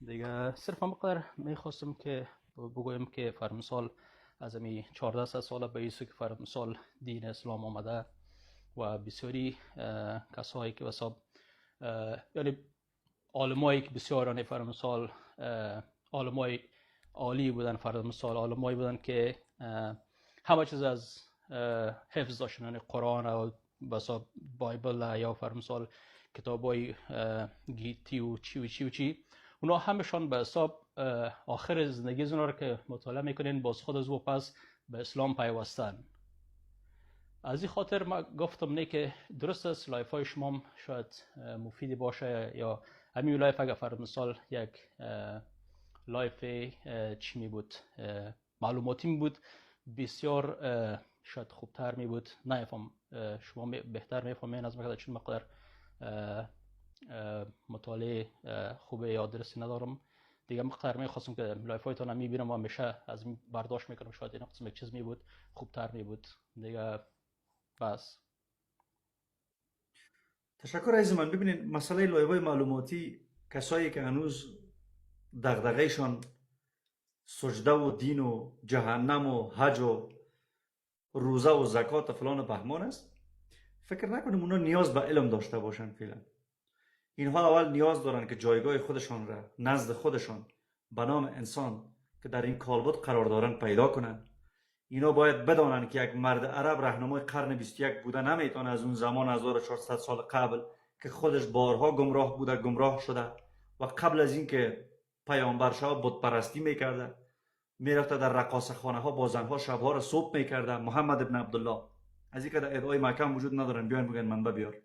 دیگه صرف مقدار میخواستم که بگویم که فرمسال از امی 14 سال به ایسو که فرمسال دین اسلام آمده و بسیاری کسایی که حساب یعنی عالمایی که بسیاران فرمسال عالمای عالی بودن، فرمسال عالمایی بودن که همه چیز از حفظ داشتن، یعنی قرآن و بسا بایبل یا فرمسال کتابای گیتی و چی اونا همشان به حساب آخر زندگی اونا رو که مطالعه میکنین باز خود از و پس به اسلام پیوستن. از این خاطر ما گفتم نه که درست است لایف های شما شاید مفیدی باشه یا همین لایف اگر فرض مثال یک لایف چی می بود معلوماتی می بود بسیار شاید خوبتر می بود. نفهم شما بهتر میفهمین از مقدار چون مقدار مطالعه خوبه یا درستی ندارم دیگه. مقدار میخواستم که لایف هایتان میبینم و همیشه از این برداشت میکنم شاید این قسم یک چیز می بود خوبتر می بود دیگه. بس تشکر عزیز من. ببینید مسئله لایوهای معلوماتی، کسایی که هنوز دغدغه‌شان سجده و دین و جهنم و حج و روزه و زکات و فلان و بهمان است، فکر نکنیم اونا نیاز به علم داشته باشن. فعلا اینها اول نیاز دارن که جایگاه خودشان را نزد خودشان به نام انسان که در این کالبد قرار دارن پیدا کنن. اینا باید بدانن که یک مرد عرب راهنمای قرن 21 بوده نمیتونه از اون زمان 1400 سال قبل که خودش بارها گمراه بوده گمراه شده و قبل از اینکه پیامبر شاه بت پرستی میکرده، میرفته در رقاصه خانه ها با زنها شبها را صبح میکرده. محمد ابن عبدالله از اینکه در ادعای مکه وجود ندارن بیان بگن منبع بیار.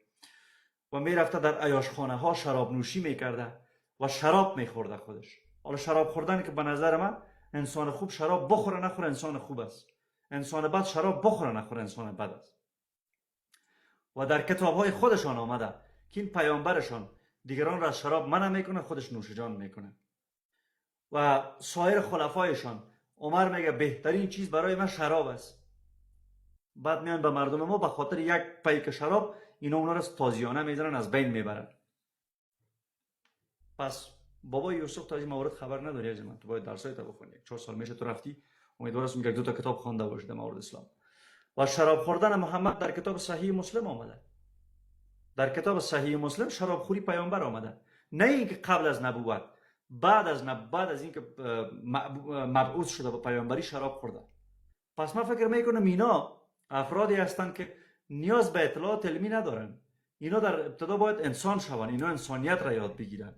و میرفته در عیاش خانه ها شراب نوشی میکرده و شراب میخورده خودش. حالا شراب خوردن که به نظر من انسان خوب شراب بخوره نخوره انسان خوب است، انسان بد شراب بخوره نخوره انسان بد است. و در کتاب های خودشان آمده که این پیامبرشان دیگران را شراب منع میکنه، خودش نوش جان میکنه. و سایر خلفایشان عمر میگه بهترین چیز برای من شراب است. بعد میان به مردم ما به خاطر یک پیک شراب اینا اونا را تازیانه میزنن، از بین میبرن. پس بابا یوسف تا از این موارد خبر نداری از من. تو باید درسای تا بخونی. 4 سال میشه تو رفتی، امیدوارم یک دو تا کتاب خوانده باشی در مورد اسلام. و شراب خوردن محمد در کتاب صحیح مسلم آمده. در کتاب صحیح مسلم شراب خوری پیامبر آمده، نه اینکه قبل از نبوت، بعد از اینکه مبعوث شده به پیامبری شراب خورده. پس من فکر میکنم اینا افرادی هستند که نیاز به اطلاعات علمی ندارن. اینا در ابتدا باید انسان شوند، اینا انسانیت را یاد بگیرن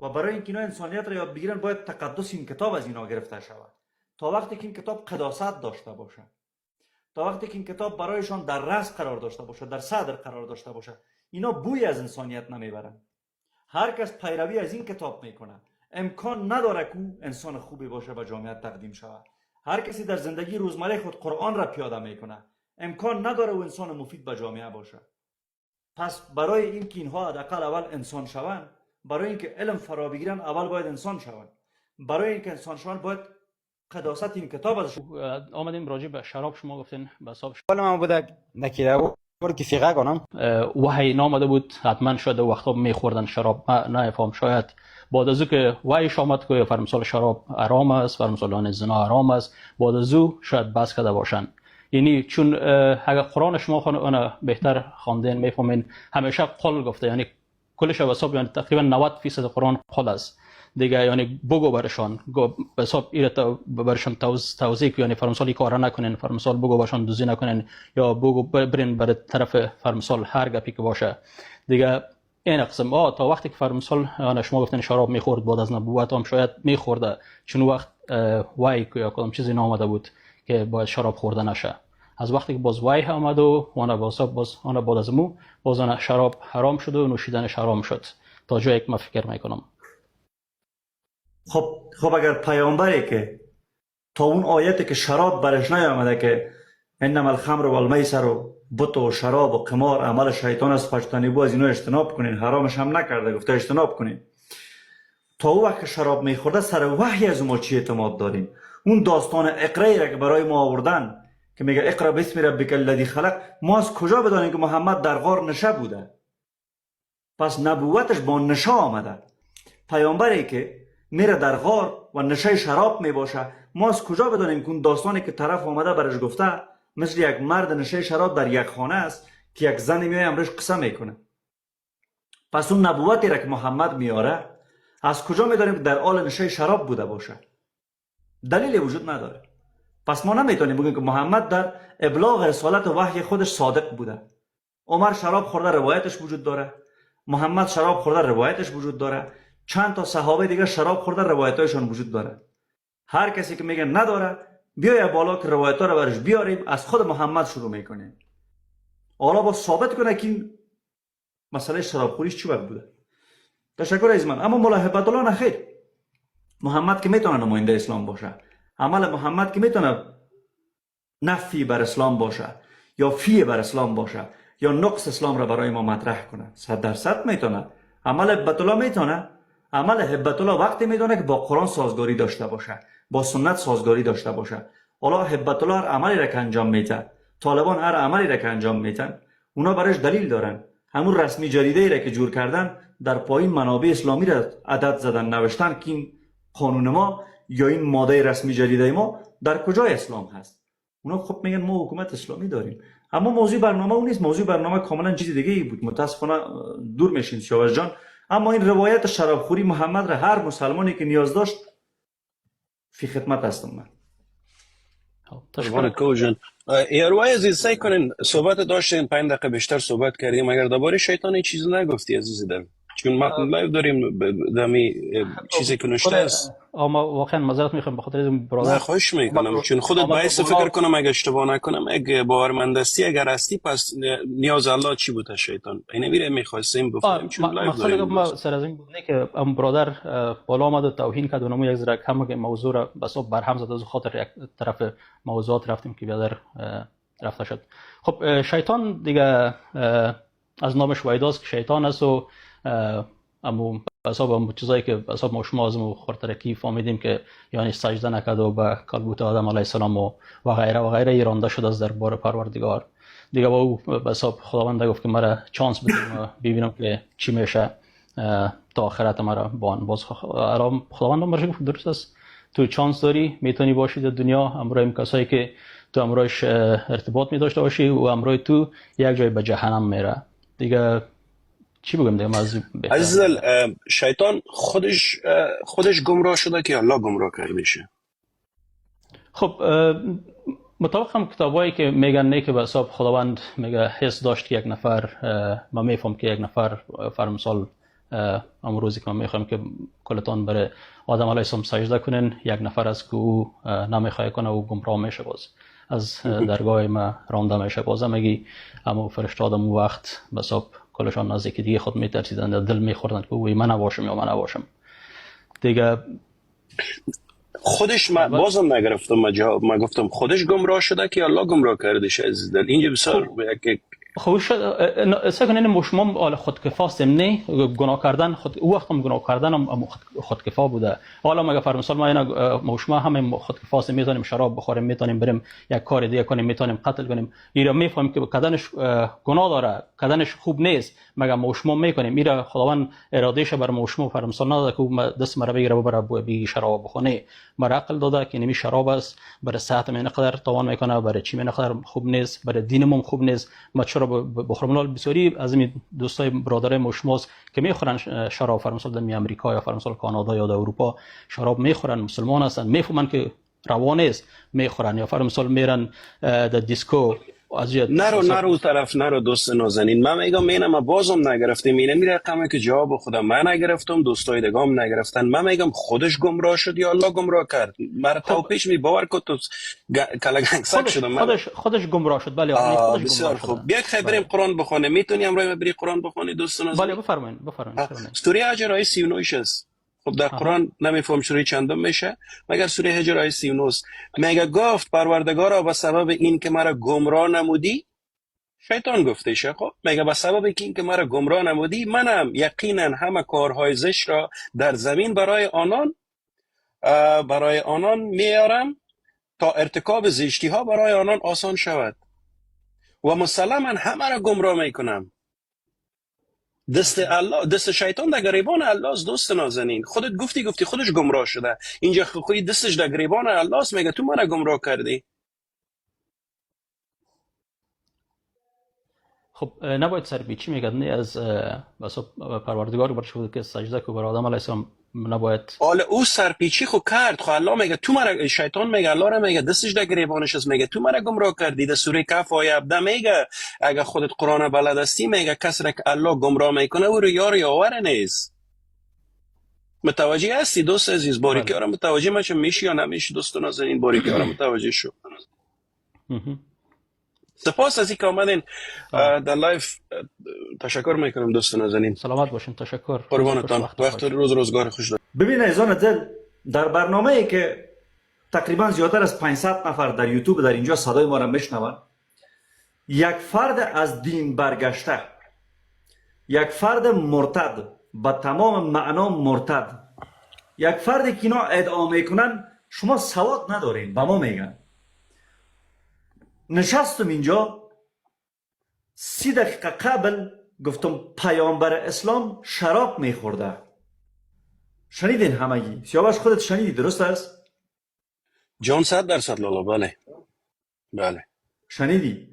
و برای اینکه اینا انسانیت را یاد بگیرن باید تقدس این کتاب از اینا گرفته شود. تا وقتی که این کتاب قداست داشته باشه، تا وقتی که این کتاب برایشان در رأس قرار داشته باشه، در صدر قرار داشته باشه، اینا بوی از انسانیت نمیبرن. هر کس پیروی از این کتاب میکنه امکان نداره که انسان خوبی باشه و جامعه تقدیم شود. هر کسی در زندگی روزمره خود قرآن را پیاده میکنه امکان نداره او انسان مفید به جامعه باشه. پس برای اینکه اینها حداقل اول انسان شوند، برای اینکه علم فرا بگیرن اول باید انسان شوند. برای اینکه انسان شوند باید قداست این کتاب ازش. آمدیم راجع به شراب شما گفتین به حساب حالا من بوده نکیده بود که فقه کنم وحی نامده بود حتما شده وقتا میخوردن شراب. نه فهم شاید بعد از او که وحیش آمد که فرمسال شراب حرام است، فرمسالان زنا حرام است، بعد از او شاید بس کرده باشن. یعنی چون اگر قرآن شما اون بهتر خواندین میفهمین همیشه قل گفته، یعنی کلش به حساب یعنی تقریبا 90% قرآن قل است دیگه. یعنی بگو برشان به حساب ایرتا برشان توضیح یعنی فرمسال کار نکنین، فرمسال بگو برشان دوزی نکنین یا بگو برین بر طرف فرمسال هر گپی که باشه دیگه. این قسم تا وقتی که فرمسال انا شما گفتین شراب میخورد بعد از نبوت هم شاید میخورده، چون وقت وای یا کدام چیزی نامده بود که باید شراب خورده نشه. از وقتی که باز وای آمد و انا باز انا بعد از مو باز انا شراب حرام شد و نوشیدنش حرام شد تا جایی که من فکر میکنم. خب اگر پیامبری که تا اون آیتی که شراب برش نیامده که انما الخمر و المیسر و بت و شراب و قمار عمل شیطان است فاجتنبوه، از اینو اجتناب کنین، حرامش هم نکرده گفته اجتناب کنین. تا اون وقت که شراب میخورده سر وحی از ما چی اعتماد داریم؟ اون داستان اقرایی را که برای ما آوردن که میگه اقرا بسم ربک الذی خلق، ما از کجا بدانیم که محمد در غار نشه بوده؟ پس نبوتش با نشه آمده. پیامبری که میره در غار و نشه شراب میباشه، ما از کجا بدانیم که اون داستانی که طرف آمده برش گفته مثل یک مرد نشه شراب در یک خانه است که یک زن میای امرش قصه میکنه؟ پس اون نبوتی را که محمد میاره از کجا میدانیم که در حال نشه شراب بوده باشه؟ دلیلی وجود نداره. پس ما نمیتونیم بگیم که محمد در ابلاغ رسالت و وحی خودش صادق بوده. عمر شراب خورده روایتش وجود داره، محمد شراب خورده روایتش وجود داره، چند تا صحابه دیگه شراب خورده روایتاشون وجود داره. هر کسی که میگه نداره بیاید بالا که روایت‌ها رو برش بیاریم، از خود محمد شروع میکنیم. حالا با ثابت کنه که این مسئله شرابخوریش چی وقت بوده. تشکر از من. اما مولا هبت الله نخیر، محمد که میتونه نماینده اسلام باشه، عمل محمد که میتونه نفی بر اسلام باشه یا فی بر اسلام باشه یا نقص اسلام را برای ما مطرح کنه، 100% میتونه. عمل هبت الله میتونه. عمل هبت الله وقتی میتونه که با قرآن سازگاری داشته باشه، با سنت سازگاری داشته باشه. حالا هبت الله هر عملی را که انجام میده، طالبان هر عملی را که انجام میدن، اونا برایش دلیل دارن. همون رسمی جریده ای را که جور کردن در پایین منابع اسلامی را عدد زدن، نوشتن که این قانون ما یا این ماده رسمی جریده ما در کجای اسلام هست. اونا خب میگن ما حکومت اسلامی داریم. اما موضوع برنامه اون نیست. موضوع برنامه کاملا چیز دیگه ای بود. متاسفانه دور میشین سیاوش جان. اما این روایت شرابخوری محمد را هر مسلمانی که نیاز داشت فی خدمت هستم من. تشکر کوجان. یاروای عزیز سعی کنین صحبت داشتین 5 دقیقه بیشتر صحبت کردیم، اگر درباره شیطان چیزی نگفتی عزیز دل، چون ما لایو داریم دمی چیزی که نوشته است. اما واقعا معذرت میخوام به خاطر این برادر. نه خواهش میکنم، چون خودت باعث فکر کنم اگه اشتباه نکنم اگه باورمندستی اگر هستی پس نیاز الله چی بوده شیطان این میره میخواستیم بفهمیم چون لایو داریم. ما سر از این بود که ام برادر بالا آمد و توهین کرد و نمو یک ذره کم که موضوع را بس برهم زد، از خاطر یک طرف موضوعات رفتیم که بیادر رفته شد. خب شیطان دیگه از نامش وایداست که شیطان است و امو حساب چیزایی که حساب ما شما از خورترکی فهمیدیم که یعنی سجده نکرد و به کلبوت آدم علیه السلام و غیره ایرانده شد از دربار پروردگار. دیگه با او به حساب خداوند گفت که مرا چانس بدیم و ببینم که چی میشه تا آخرت مرا بان. باز خداوند مرش گفت درست است، تو چانس داری، میتونی باشی در دنیا همراه کسایی که تو همراهش ارتباط می داشته باشی و همراه تو یک جای به جهنم میره. دیگه چی بگم دیگه عزیز شیطان خودش گمراه شده که الله گمراه کردشه؟ خب مطابق هم کتابایی که میگن نه که به حساب خداوند میگه حس داشت که یک نفر، ما میفهم که یک نفر فرمسال امروزی که ما میخوایم که کلتان برای آدم علیه السلام سجده کنن، یک نفر از که او نمیخواه کنه و گمراه میشه، باز از درگاه ما رانده میشه. بازم میگی اما فرشتادم اون وقت به حساب کلشان نزدیک دیگه خود میترسیدن، دل میخوردن که اوی من نباشم یا من نباشم دیگه. خودش بازم نگرفتم ما گفتم خودش گمراه شده که الله گمراه کردش عزیز دل. اینجا بسیار خوش سکنین مشمم خودکفاست نه گناه کردن خود او وقت هم گناه کردن هم خودکفا بوده. حالا مگه فرمسال ما اینا مشما همه خودکفاست میتونیم شراب بخوریم، میتونیم بریم یک کار دیگه کنیم، میتونیم قتل کنیم، اینا میفهمیم که کدنش گناه داره، کدنش خوب نیست، مگه مشما میکنیم. میره خداوند ارادهش بر مشما فرمسال نداده که دست مرا بگیره ببره بی شراب بخونه، مرا عقل داده که نمی شراب است برای صحت من قدر تاوان میکنه، برای چی من قدر خوب نیست، برای دینمون خوب نیست. ما چرا بخورم؟ بسیاری از این دوستای برادرای مشماس که میخورن شراب، فرمسال در امریکا یا فرمسال کانادا یا در اروپا شراب میخورن، مسلمان هستن، میفهمن که روان است میخورن، یا فرمسال میرن در دیسکو. نرو طرف نرو دوست نازنین. من میگم ما بازم نگرفتیم، اینه میره رقمی که جواب خودم من نگرفتم، دوستای دگام نگرفتن. من میگم خودش گمراه شد یا الله گمراه کرد؟ مرا تا پیش می باور کن تو کلگنگ سگ شدم. خودش گمراه شد. بله خودش بسیار خوب. بیا خیلی بریم قرآن بخونیم. میتونی امروز بری قرآن بخونی دوست نازنین؟ بله بفرمایید. سوره هجر آیه 39 است. خب در قرآن نمیفهم سوره چندم میشه مگر سوره هجر آیه 39. میگه گفت پروردگارا به سبب این که مرا گمراه نمودی، شیطان گفته شه. خب میگه به سبب این که مرا گمراه نمودی، منم یقینا همه کارهای زشت را در زمین برای آنان میارم تا ارتکاب زشتی ها برای آنان آسان شود و مسلما همه را گمراه میکنم. دست الله، دست شیطان در گریبان الله است. دوست نازنین، خودت گفتی خودش گمراه شده. اینجا خوی دستش در گریبان الله است، میگه تو منو گمراه کردی. خب نباید سر بیچی میگد نه از بس پروردگار بر شده که سجده کو بر آدم علیه السلام نباید. حالا او سرپیچی خو کرد، خو الله میگه تو مرا، شیطان میگه الله را میگه دستش در گریبانش است، میگه تو مرا گمراه کردی. در سوره کهف آیه 17 میگه اگه خودت قرآن بلد هستی، میگه کسی را که الله گمراه میکنه او رو یار یاور نیست. متوجه هستی دوست عزیز؟ باریکی ها را متوجه میشه میشی یا نمیشی؟ دوست نازنین باریکی ها را متوجه شو. سپاس از اینکه آمدین در لایف. تشکر میکنم دوست نازنین. سلامت باشین. تشکر. قربانتان. وقت روزگار خوش دارید. ببین عزیزان دل، در برنامه ای که تقریبا زیادتر از 500 نفر در یوتیوب در اینجا صدای ما را میشنوند، یک فرد از دین برگشته، یک فرد مرتد، با تمام معنا مرتد، یک فردی که اینا ادعا میکنن شما سواد ندارین با ما میگن. نشستم اینجا 30 دقیقه قبل گفتم پیامبر اسلام شراب میخورده. شنیدین همگی؟ سیاوش خودت شنیدی درست است؟ جان 100% لالا. بله بله شنیدی؟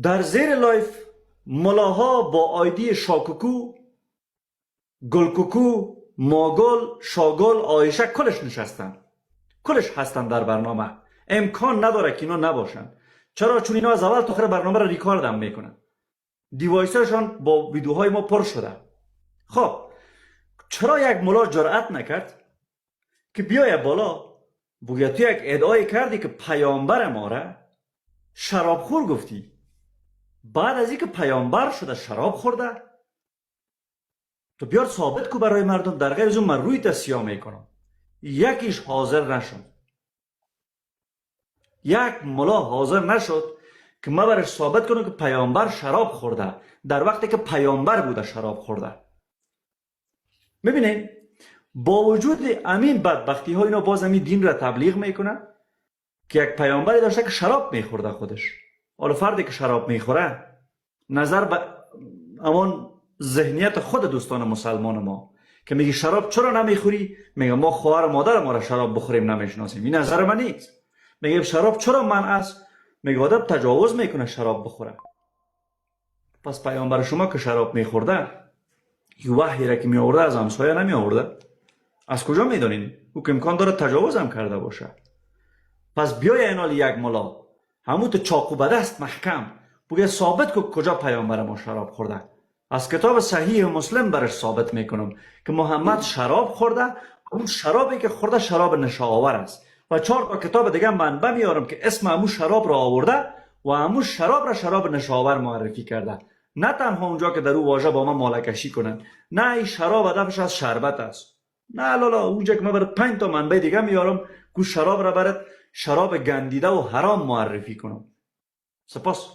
در زیر لایف ملاها با آیدی شاکوکو، گلکوکو، ماگل، شاگل، آیشه کلش نشستن، کلش هستن در برنامه. امکان نداره که اینا نباشن. چرا؟ چون اینا از اول تا آخر برنامه را ریکارد هم میکنن. دیوایسشان با ویدیوهای ما پر شده. خب چرا یک ملا جرأت نکرد که بیای بالا بگه تو یک ادعای کردی که پیامبر ما را شرابخور گفتی، بعد از اینکه پیامبر شده شراب خورده؟ تو بیار ثابت کو برای مردم. در غیر از اون من روی تسیا میکنم. یکیش حاضر نشد، یک ملا حاضر نشد که من برش ثابت کنم که پیامبر شراب خورده در وقتی که پیامبر بوده شراب خورده. ببینین با وجود امین بدبختی ها اینا باز همین دین را تبلیغ میکنن که یک پیامبری داشته که شراب میخورده خودش. حالا فردی که شراب میخوره نظر به امان ذهنیت خود دوستان مسلمان ما که میگی شراب چرا نمیخوری؟ میگه ما خواهر مادر ما را شراب بخوریم نمیشناسیم. این نظر من نیست. میگه شراب چرا منع است؟ میگه آدم تجاوز میکنه شراب بخوره. پس پیامبر شما که شراب میخورده یه وحی را که میآورده از همسایه نمیآورده؟ از کجا میدونین؟ او که امکان داره تجاوز هم کرده باشه. پس بیای اینال یک ملا همون تو چاقو به دست محکم بگه ثابت که کجا پیامبر ما شراب خورده. از کتاب صحیح مسلم برش ثابت میکنم که محمد شراب خورده. اون شرابی که خورده شراب نشاور است و 4 تا کتاب دیگه منبع میارم که اسم همون شراب را آورده و همون شراب را شراب نشاور معرفی کرده. نه تنها اونجا که در او واژه با ما مالکشی کنن، نه این شراب هدفش از شربت است. نه لالا اونجا که من برات 5 تا منبع دیگه میارم که شراب را برات شراب گندیده و حرام معرفی کنم. سپاس.